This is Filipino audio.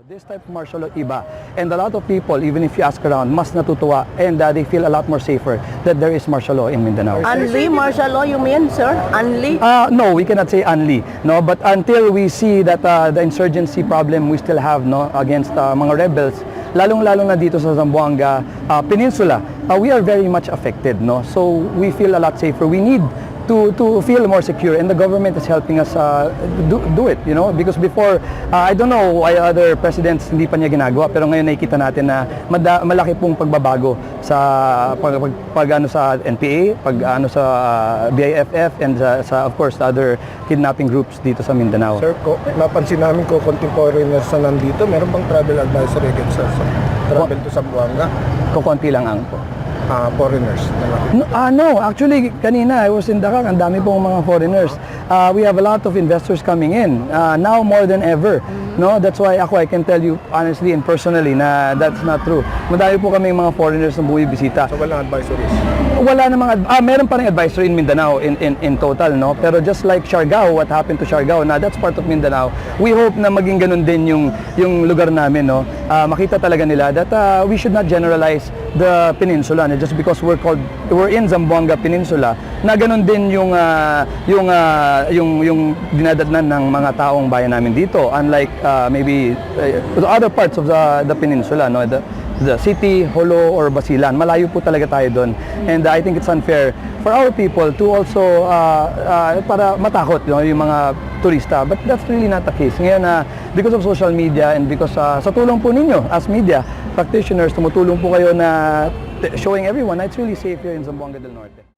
This type of martial law iba, and a lot of people, even if you ask around, mas natutuwa and they feel a lot more safer that there is martial law in Mindanao. Unli martial law, you mean, sir? Unli? No, we cannot say unli, no, but until we see that the insurgency problem we still have, no, against mga rebels, lalong-lalo na dito sa Zamboanga Peninsula, we are very much affected, no. So we feel a lot safer. We need to feel more secure, and the government is helping us do it, you know, because before I don't know why other presidents hindi pa niya ginagawa, pero ngayon nakikita natin na malaki pong pagbabago sa pag ano sa NPA, pag ano sa BIFF, and sa of course the other kidnapping groups dito sa Mindanao. Sir, napansin namin ko contemporaneous na nandito, meron bang travel advisory against sa travel to Zamboanga? Kukunti lang ang po. Foreigners na No, actually, kanina I was in Dakar, ang dami pong mga foreigners. We have a lot of investors coming in, now more than ever. No, that's why I can tell you honestly and personally na that's not true. Madami po kaming mga foreigners na bumibisita. So walang advisories? Wala namang meron pa ring advisory in Mindanao in total, no? Pero just like Siargao, what happened to Siargao, na that's part of Mindanao. We hope na maging ganun din yung lugar namin, no? Makita talaga nila that we should not generalize the peninsula, no? Just because we're in Zamboanga Peninsula, na ganun din yung dinadadnan ng mga taong bayan namin dito, unlike maybe the other parts of the peninsula, no? The city, Jolo, or Basilan, malayo po talaga tayo doon. And I think it's unfair for our people to also para matakot, you know, yung mga turista. But that's really not the case. Ngayon, because of social media and because sa tulong po ninyo as media practitioners, tumutulong po kayo na showing everyone na it's really safe here in Zamboanga del Norte.